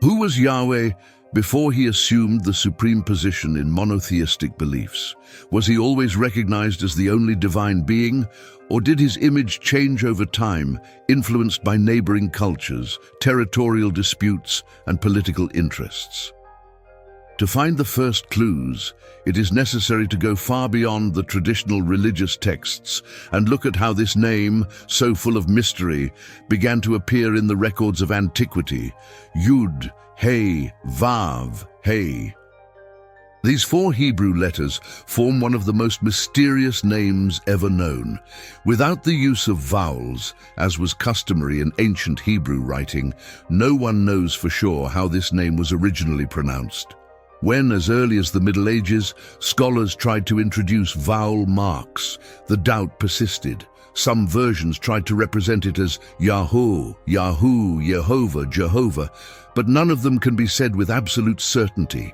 Who was Yahweh before he assumed the supreme position in monotheistic beliefs? Was he always recognized as the only divine being, or did his image change over time, influenced by neighboring cultures, territorial disputes, and political interests? To find the first clues, it is necessary to go far beyond the traditional religious texts and look at how this name, so full of mystery, began to appear in the records of antiquity. Yud, He, Vav, He. These four Hebrew letters form one of the most mysterious names ever known. Without the use of vowels, as was customary in ancient Hebrew writing, no one knows for sure how this name was originally pronounced. When, as early as the Middle Ages, scholars tried to introduce vowel marks, the doubt persisted. Some versions tried to represent it as Yahoo, Yahoo, Yehovah, Jehovah, but none of them can be said with absolute certainty.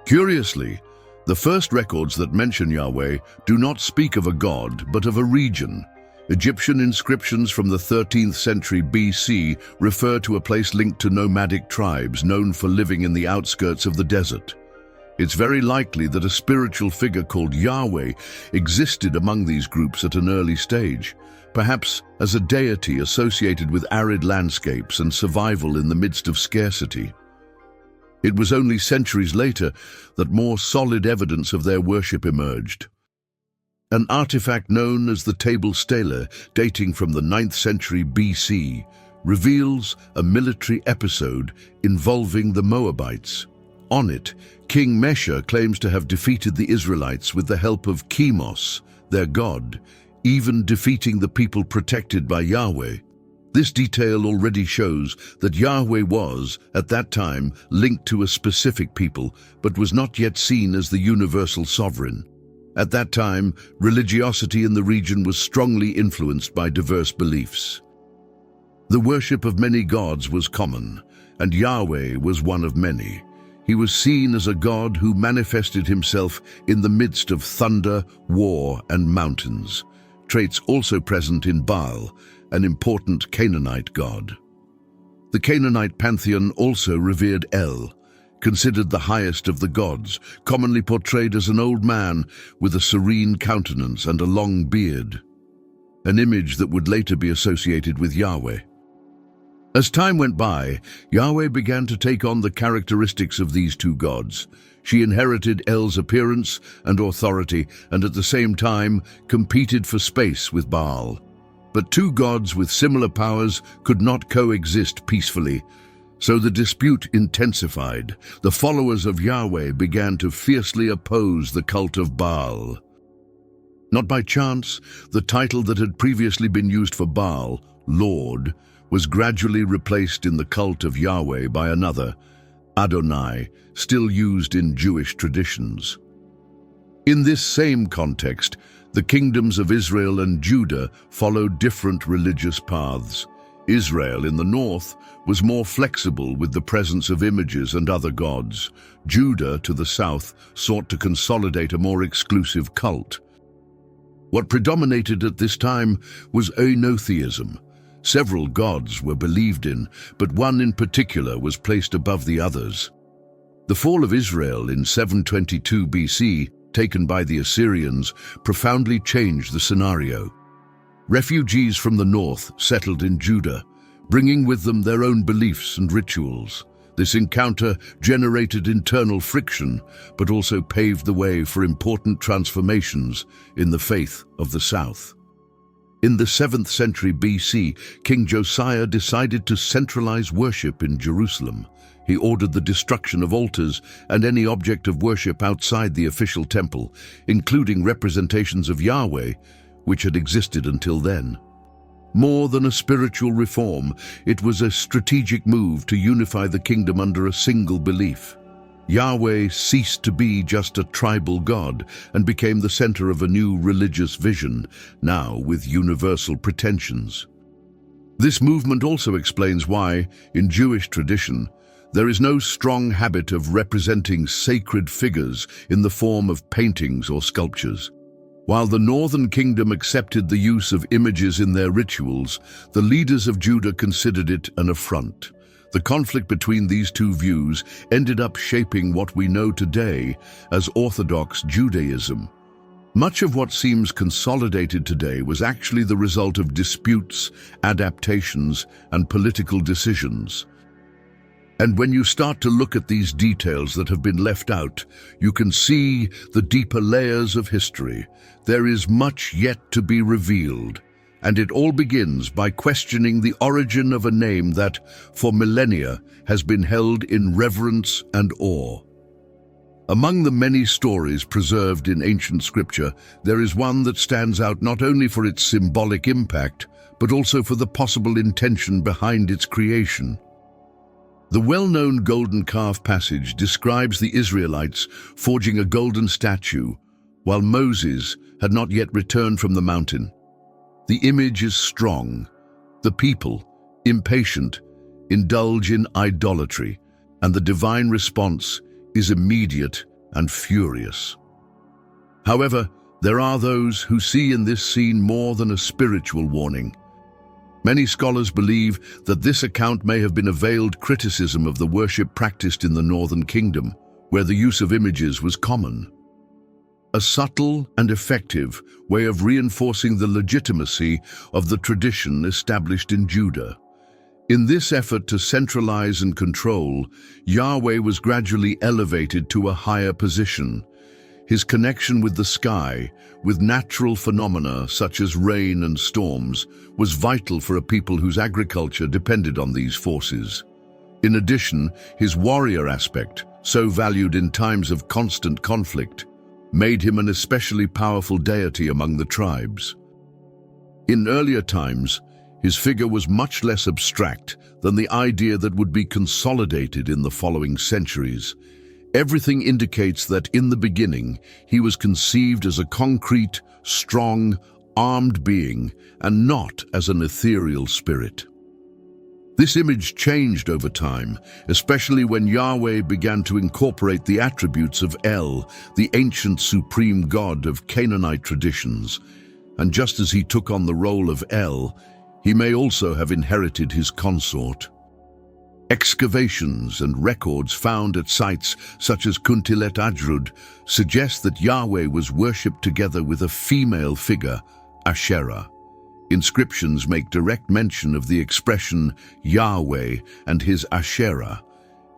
Curiously, the first records that mention Yahweh do not speak of a god, but of a region. Egyptian inscriptions from the 13th century BC refer to a place linked to nomadic tribes known for living in the outskirts of the desert. It's very likely that a spiritual figure called Yahweh existed among these groups at an early stage, perhaps as a deity associated with arid landscapes and survival in the midst of scarcity. It was only centuries later that more solid evidence of their worship emerged. An artifact known as the Table Stela, dating from the 9th century BC, reveals a military episode involving the Moabites. On it, King Mesha claims to have defeated the Israelites with the help of Chemos, their god, even defeating the people protected by Yahweh. This detail already shows that Yahweh was, at that time, linked to a specific people, but was not yet seen as the universal sovereign. At that time, religiosity in the region was strongly influenced by diverse beliefs. The worship of many gods was common, and Yahweh was one of many. He was seen as a god who manifested himself in the midst of thunder, war, and mountains, traits also present in Baal, an important Canaanite god. The Canaanite pantheon also revered El, considered the highest of the gods, commonly portrayed as an old man with a serene countenance and a long beard, an image that would later be associated with Yahweh. As time went by, Yahweh began to take on the characteristics of these two gods. She inherited El's appearance and authority, and at the same time competed for space with Baal. But two gods with similar powers could not coexist peacefully, so the dispute intensified. The followers of Yahweh began to fiercely oppose the cult of Baal. Not by chance, the title that had previously been used for Baal, Lord, was gradually replaced in the cult of Yahweh by another, Adonai, still used in Jewish traditions. In this same context, the kingdoms of Israel and Judah followed different religious paths. Israel in the north was more flexible with the presence of images and other gods. Judah, to the south, sought to consolidate a more exclusive cult. What predominated at this time was enotheism. Several gods were believed in, but one in particular was placed above the others. The fall of Israel in 722 BC, taken by the Assyrians, profoundly changed the scenario. Refugees from the north settled in Judah, bringing with them their own beliefs and rituals. This encounter generated internal friction, but also paved the way for important transformations in the faith of the south. In the 7th century BC, King Josiah decided to centralize worship in Jerusalem. He ordered the destruction of altars and any object of worship outside the official temple, including representations of Yahweh, which had existed until then. More than a spiritual reform, it was a strategic move to unify the kingdom under a single belief. Yahweh ceased to be just a tribal god and became the center of a new religious vision, now with universal pretensions. This movement also explains why, in Jewish tradition, there is no strong habit of representing sacred figures in the form of paintings or sculptures. While the northern kingdom accepted the use of images in their rituals, the leaders of Judah considered it an affront. The conflict between these two views ended up shaping what we know today as Orthodox Judaism. Much of what seems consolidated today was actually the result of disputes, adaptations, and political decisions. And when you start to look at these details that have been left out, you can see the deeper layers of history. There is much yet to be revealed, and it all begins by questioning the origin of a name that, for millennia, has been held in reverence and awe. Among the many stories preserved in ancient scripture, there is one that stands out not only for its symbolic impact, but also for the possible intention behind its creation. The well-known golden calf passage describes the Israelites forging a golden statue while Moses had not yet returned from the mountain. The image is strong. The people, impatient, indulge in idolatry, and the divine response is immediate and furious. However, there are those who see in this scene more than a spiritual warning. Many scholars believe that this account may have been a veiled criticism of the worship practiced in the Northern Kingdom, where the use of images was common. A subtle and effective way of reinforcing the legitimacy of the tradition established in Judah. In this effort to centralize and control, Yahweh was gradually elevated to a higher position. His connection with the sky, with natural phenomena such as rain and storms, was vital for a people whose agriculture depended on these forces. In addition, his warrior aspect, so valued in times of constant conflict, made him an especially powerful deity among the tribes. In earlier times, his figure was much less abstract than the idea that would be consolidated in the following centuries. Everything indicates that in the beginning, he was conceived as a concrete, strong, armed being, and not as an ethereal spirit. This image changed over time, especially when Yahweh began to incorporate the attributes of El, the ancient supreme god of Canaanite traditions. And just as he took on the role of El, he may also have inherited his consort. Excavations and records found at sites such as Kuntilet Ajrud suggest that Yahweh was worshipped together with a female figure, Asherah. Inscriptions make direct mention of the expression Yahweh and his Asherah,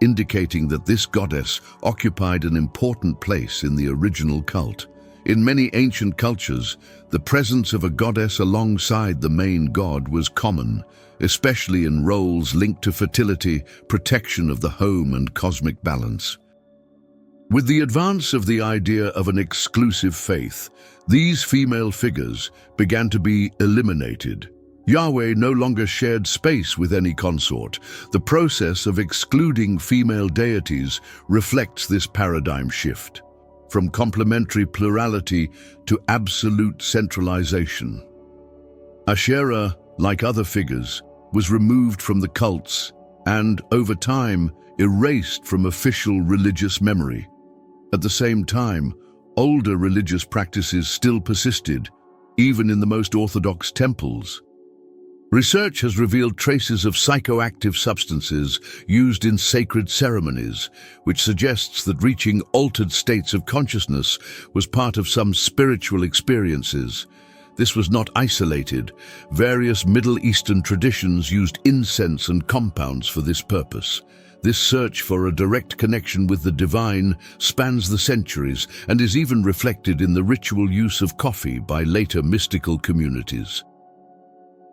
indicating that this goddess occupied an important place in the original cult. In many ancient cultures, the presence of a goddess alongside the main god was common, especially in roles linked to fertility, protection of the home, and cosmic balance. With the advance of the idea of an exclusive faith, these female figures began to be eliminated. Yahweh no longer shared space with any consort. The process of excluding female deities reflects this paradigm shift, from complementary plurality to absolute centralization. Asherah, like other figures, was removed from the cults and, over time, erased from official religious memory. At the same time, older religious practices still persisted, even in the most orthodox temples. Research has revealed traces of psychoactive substances used in sacred ceremonies, which suggests that reaching altered states of consciousness was part of some spiritual experiences. This was not isolated. Various Middle Eastern traditions used incense and compounds for this purpose. This search for a direct connection with the divine spans the centuries and is even reflected in the ritual use of coffee by later mystical communities.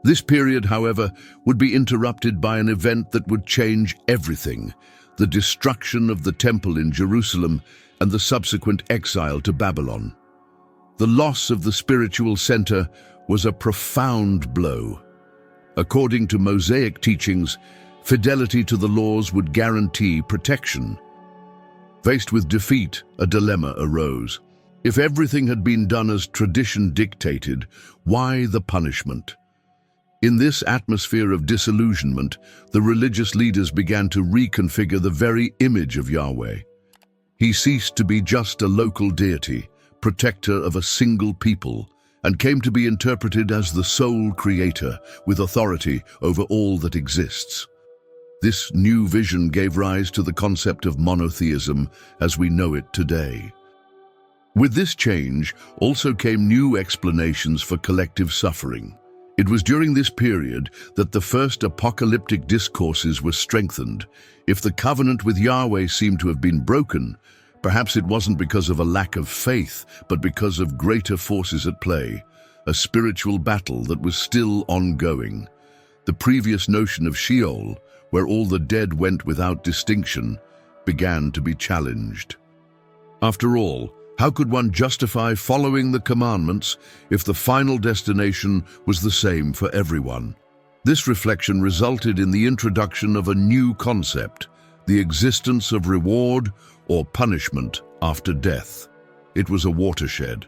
This period, however, would be interrupted by an event that would change everything: the destruction of the temple in Jerusalem and the subsequent exile to Babylon. The loss of the spiritual center was a profound blow. According to Mosaic teachings, fidelity to the laws would guarantee protection. Faced with defeat, a dilemma arose. If everything had been done as tradition dictated, why the punishment? In this atmosphere of disillusionment, the religious leaders began to reconfigure the very image of Yahweh. He ceased to be just a local deity, protector of a single people, and came to be interpreted as the sole creator, with authority over all that exists. This new vision gave rise to the concept of monotheism as we know it today. With this change also came new explanations for collective suffering. It was during this period that the first apocalyptic discourses were strengthened. If the covenant with Yahweh seemed to have been broken, perhaps it wasn't because of a lack of faith, but because of greater forces at play, a spiritual battle that was still ongoing. The previous notion of Sheol, where all the dead went without distinction, began to be challenged. After all, how could one justify following the commandments if the final destination was the same for everyone? This reflection resulted in the introduction of a new concept, the existence of reward or punishment after death. It was a watershed.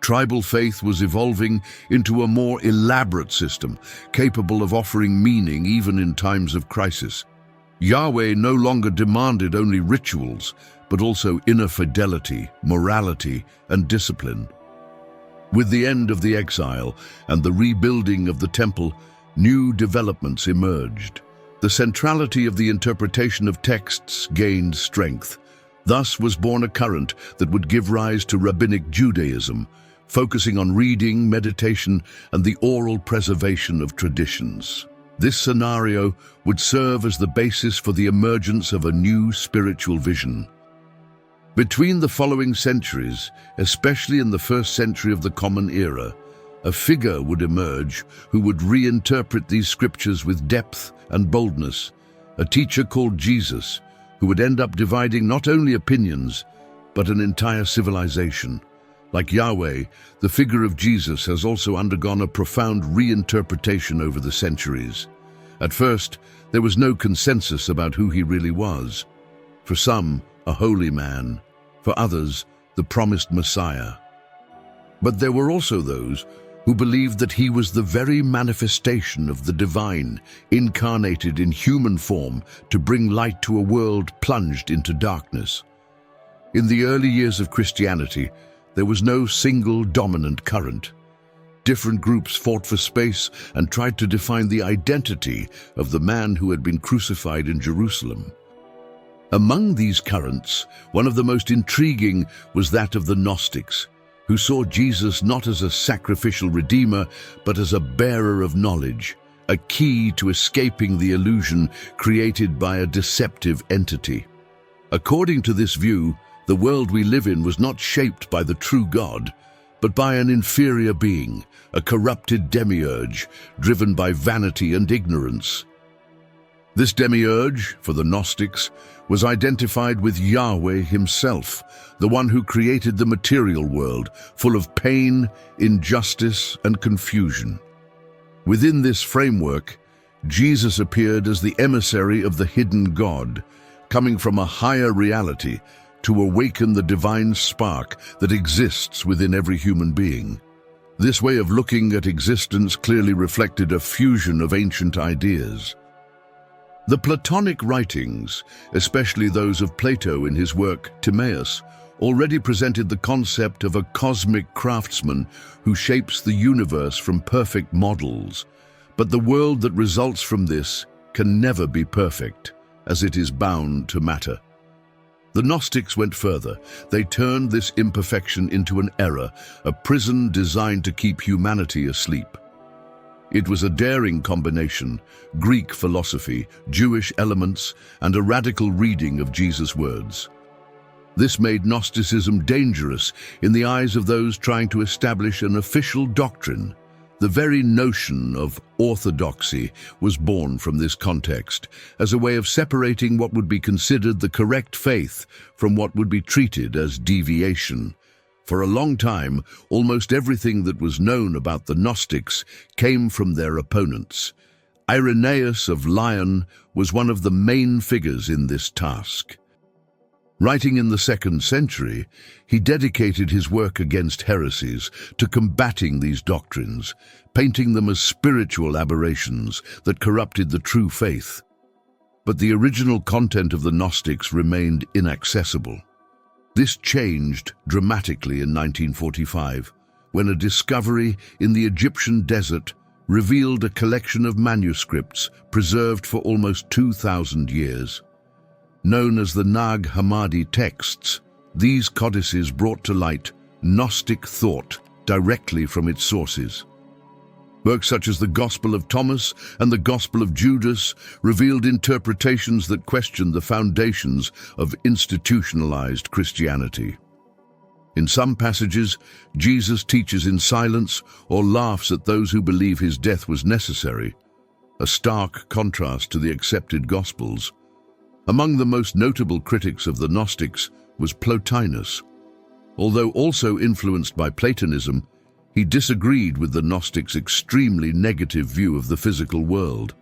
Tribal faith was evolving into a more elaborate system, capable of offering meaning even in times of crisis. Yahweh no longer demanded only rituals, but also inner fidelity, morality, and discipline. With the end of the exile and the rebuilding of the temple, new developments emerged. The centrality of the interpretation of texts gained strength. Thus was born a current that would give rise to Rabbinic Judaism, focusing on reading, meditation, and the oral preservation of traditions. This scenario would serve as the basis for the emergence of a new spiritual vision. Between the following centuries, especially in the first century of the Common Era, a figure would emerge who would reinterpret these scriptures with depth and boldness, a teacher called Jesus, who would end up dividing not only opinions, but an entire civilization. Like Yahweh, the figure of Jesus has also undergone a profound reinterpretation over the centuries. At first, there was no consensus about who he really was. For some, a holy man. For others, the promised Messiah. But there were also those who believed that he was the very manifestation of the divine, incarnated in human form to bring light to a world plunged into darkness. In the early years of Christianity, there was no single dominant current. Different groups fought for space and tried to define the identity of the man who had been crucified in Jerusalem. Among these currents, one of the most intriguing was that of the Gnostics, who saw Jesus not as a sacrificial redeemer, but as a bearer of knowledge, a key to escaping the illusion created by a deceptive entity. According to this view, the world we live in was not shaped by the true God, but by an inferior being, a corrupted demiurge, driven by vanity and ignorance. This demiurge, for the Gnostics, was identified with Yahweh himself, the one who created the material world, full of pain, injustice, and confusion. Within this framework, Jesus appeared as the emissary of the hidden God, coming from a higher reality to awaken the divine spark that exists within every human being. This way of looking at existence clearly reflected a fusion of ancient ideas. The Platonic writings, especially those of Plato in his work Timaeus, already presented the concept of a cosmic craftsman who shapes the universe from perfect models. But the world that results from this can never be perfect, as it is bound to matter. The Gnostics went further. They turned this imperfection into an error, a prison designed to keep humanity asleep. It was a daring combination: Greek philosophy, Jewish elements, and a radical reading of Jesus' words. This made Gnosticism dangerous in the eyes of those trying to establish an official doctrine. The very notion of orthodoxy was born from this context, as a way of separating what would be considered the correct faith from what would be treated as deviation. For a long time, almost everything that was known about the Gnostics came from their opponents. Irenaeus of Lyon was one of the main figures in this task. Writing in the 2nd century, he dedicated his work against heresies to combating these doctrines, painting them as spiritual aberrations that corrupted the true faith. But the original content of the Gnostics remained inaccessible. This changed dramatically in 1945, when a discovery in the Egyptian desert revealed a collection of manuscripts preserved for almost 2,000 years. Known as the Nag Hammadi texts, these codices brought to light Gnostic thought directly from its sources. Works such as the Gospel of Thomas and the Gospel of Judas revealed interpretations that questioned the foundations of institutionalized Christianity. In some passages, Jesus teaches in silence or laughs at those who believe his death was necessary, a stark contrast to the accepted Gospels. Among the most notable critics of the Gnostics was Plotinus. Although also influenced by Platonism, he disagreed with the Gnostics' extremely negative view of the physical world.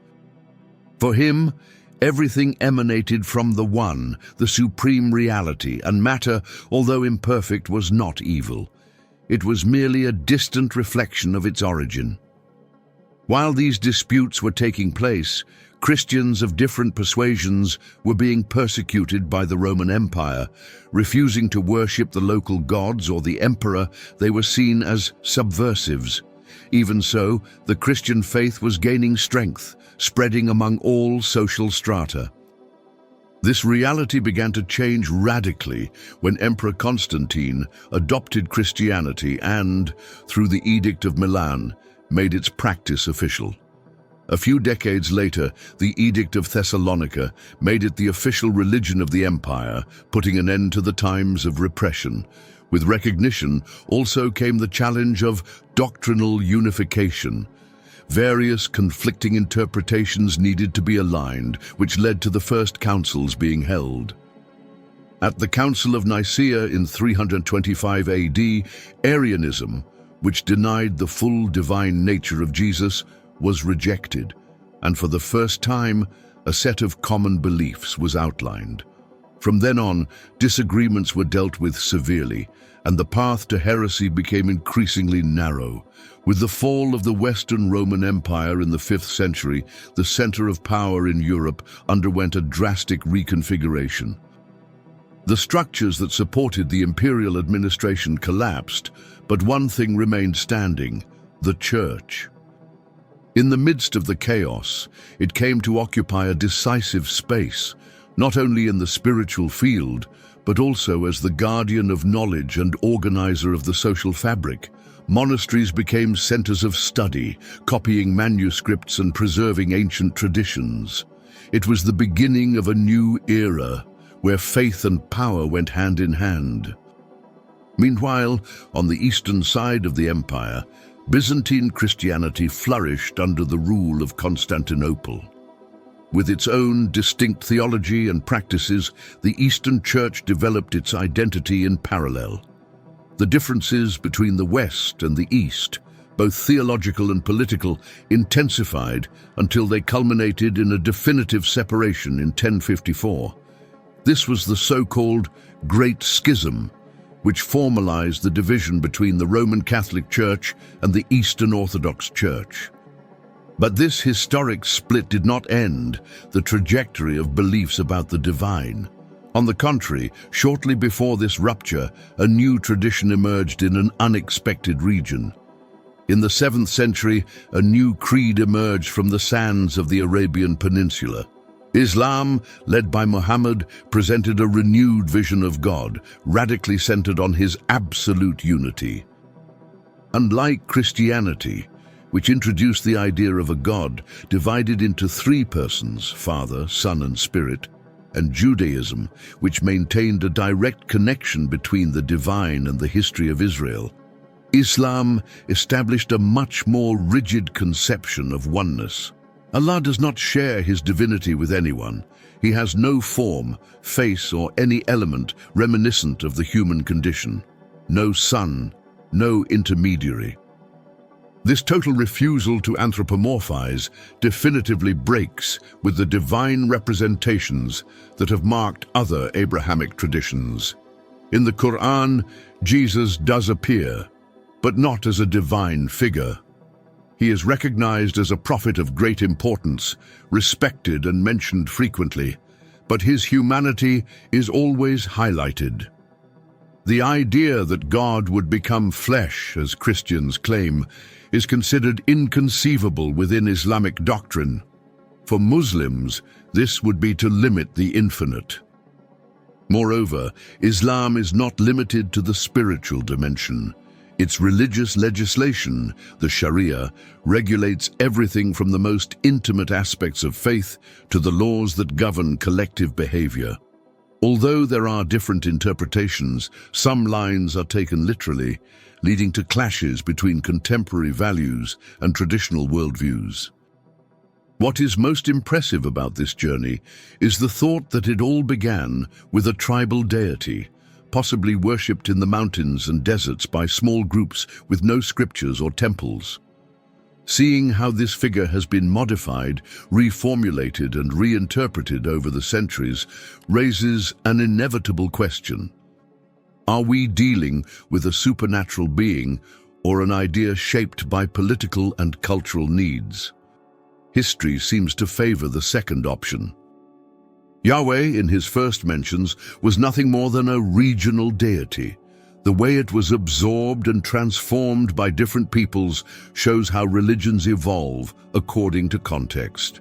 For him, everything emanated from the One, the supreme reality, and matter, although imperfect, was not evil. It was merely a distant reflection of its origin. While these disputes were taking place, Christians of different persuasions were being persecuted by the Roman Empire. Refusing to worship the local gods or the emperor, they were seen as subversives. Even so, the Christian faith was gaining strength, spreading among all social strata. This reality began to change radically when Emperor Constantine adopted Christianity and, through the Edict of Milan, made its practice official. A few decades later, the Edict of Thessalonica made it the official religion of the empire, putting an end to the times of repression. With recognition also came the challenge of doctrinal unification. Various conflicting interpretations needed to be aligned, which led to the first councils being held. At the Council of Nicaea in 325 AD, Arianism, which denied the full divine nature of Jesus, was rejected, and for the first time, a set of common beliefs was outlined. From then on, disagreements were dealt with severely, and the path to heresy became increasingly narrow. With the fall of the Western Roman Empire in the 5th century, the center of power in Europe underwent a drastic reconfiguration. The structures that supported the imperial administration collapsed, but one thing remained standing: the Church. In the midst of the chaos, it came to occupy a decisive space, not only in the spiritual field, but also as the guardian of knowledge and organizer of the social fabric. Monasteries became centers of study, copying manuscripts and preserving ancient traditions. It was the beginning of a new era, where faith and power went hand in hand. Meanwhile, on the eastern side of the empire, Byzantine Christianity flourished under the rule of Constantinople. With its own distinct theology and practices, the Eastern Church developed its identity in parallel. The differences between the West and the East, both theological and political, intensified until they culminated in a definitive separation in 1054. This was the so-called Great Schism, which formalized the division between the Roman Catholic Church and the Eastern Orthodox Church. But this historic split did not end the trajectory of beliefs about the divine. On the contrary, shortly before this rupture, a new tradition emerged in an unexpected region. In the 7th century, a new creed emerged from the sands of the Arabian Peninsula. Islam, led by Muhammad, presented a renewed vision of God, radically centered on his absolute unity. Unlike Christianity, which introduced the idea of a God divided into 3 persons, Father, Son, and Spirit, and Judaism, which maintained a direct connection between the divine and the history of Israel, Islam established a much more rigid conception of oneness. Allah does not share his divinity with anyone. He has no form, face, or any element reminiscent of the human condition. No son, no intermediary. This total refusal to anthropomorphize definitively breaks with the divine representations that have marked other Abrahamic traditions. In the Quran, Jesus does appear, but not as a divine figure. He is recognized as a prophet of great importance, respected and mentioned frequently, but his humanity is always highlighted. The idea that God would become flesh, as Christians claim, is considered inconceivable within Islamic doctrine. For Muslims, this would be to limit the infinite. Moreover, Islam is not limited to the spiritual dimension. Its religious legislation, the Sharia, regulates everything from the most intimate aspects of faith to the laws that govern collective behavior. Although there are different interpretations, some lines are taken literally, leading to clashes between contemporary values and traditional worldviews. What is most impressive about this journey is the thought that it all began with a tribal deity, possibly worshipped in the mountains and deserts by small groups with no scriptures or temples. Seeing how this figure has been modified, reformulated, and reinterpreted over the centuries raises an inevitable question. Are we dealing with a supernatural being or an idea shaped by political and cultural needs? History seems to favor the second option. Yahweh, in his first mentions, was nothing more than a regional deity. The way it was absorbed and transformed by different peoples shows how religions evolve according to context.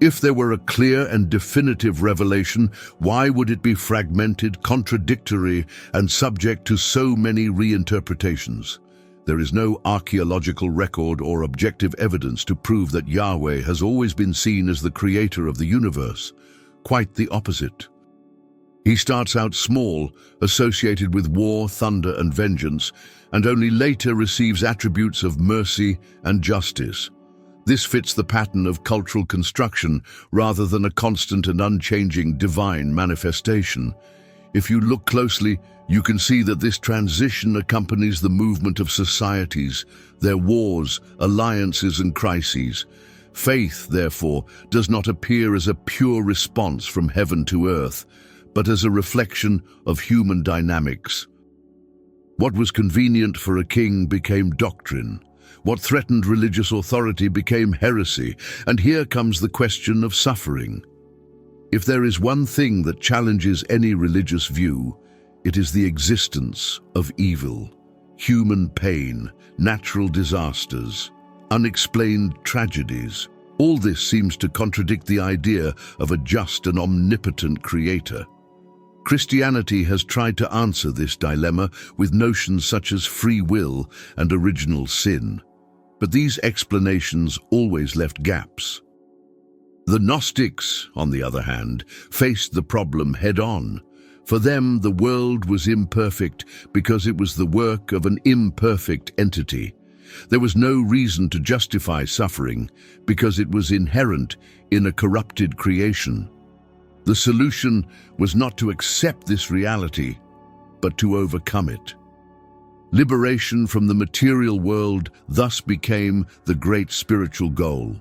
If there were a clear and definitive revelation, why would it be fragmented, contradictory, and subject to so many reinterpretations? There is no archaeological record or objective evidence to prove that Yahweh has always been seen as the creator of the universe. Quite the opposite. He starts out small, associated with war, thunder, and vengeance, and only later receives attributes of mercy and justice. This fits the pattern of cultural construction rather than a constant and unchanging divine manifestation. If you look closely, you can see that this transition accompanies the movement of societies, their wars, alliances, and crises. Faith, therefore, does not appear as a pure response from heaven to earth, but as a reflection of human dynamics. What was convenient for a king became doctrine. What threatened religious authority became heresy. And here comes the question of suffering. If there is one thing that challenges any religious view, it is the existence of evil, human pain, natural disasters, unexplained tragedies. All this seems to contradict the idea of a just and omnipotent creator. Christianity has tried to answer this dilemma with notions such as free will and original sin, but these explanations always left gaps. The Gnostics, on the other hand, faced the problem head-on. For them, the world was imperfect because it was the work of an imperfect entity. There was no reason to justify suffering because it was inherent in a corrupted creation. The solution was not to accept this reality, but to overcome it. Liberation from the material world thus became the great spiritual goal.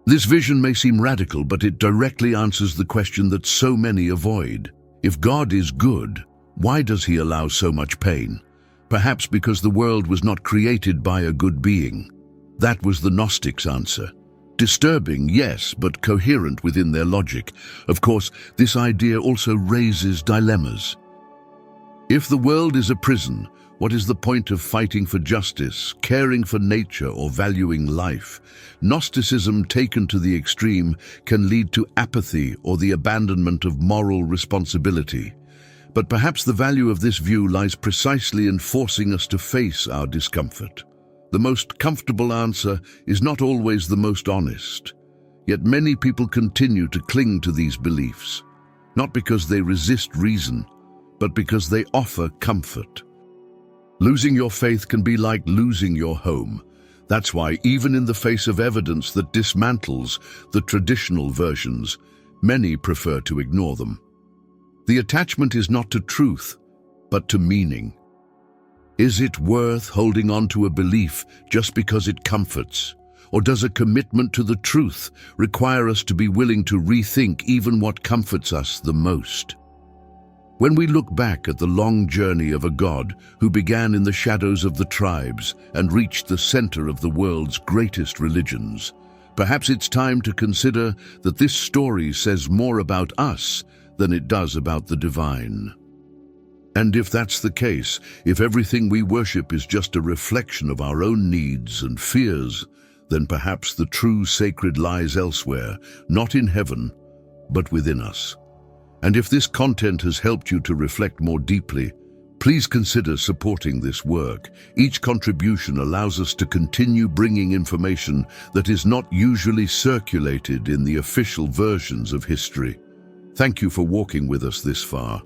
This vision may seem radical, but it directly answers the question that so many avoid. If God is good, why does he allow so much pain? Perhaps because the world was not created by a good being. That was the Gnostics' answer. Disturbing, yes, but coherent within their logic. Of course, this idea also raises dilemmas. If the world is a prison, what is the point of fighting for justice, caring for nature, or valuing life? Gnosticism taken to the extreme can lead to apathy or the abandonment of moral responsibility. But perhaps the value of this view lies precisely in forcing us to face our discomfort. The most comfortable answer is not always the most honest. Yet many people continue to cling to these beliefs, not because they resist reason, but because they offer comfort. Losing your faith can be like losing your home. That's why, even in the face of evidence that dismantles the traditional versions, many prefer to ignore them. The attachment is not to truth, but to meaning. Is it worth holding on to a belief just because it comforts? Or does a commitment to the truth require us to be willing to rethink even what comforts us the most? When we look back at the long journey of a God who began in the shadows of the tribes and reached the center of the world's greatest religions, perhaps it's time to consider that this story says more about us than it does about the divine. And if that's the case, if everything we worship is just a reflection of our own needs and fears, then perhaps the true sacred lies elsewhere, not in heaven, but within us. And if this content has helped you to reflect more deeply, please consider supporting this work. Each contribution allows us to continue bringing information that is not usually circulated in the official versions of history. Thank you for walking with us this far.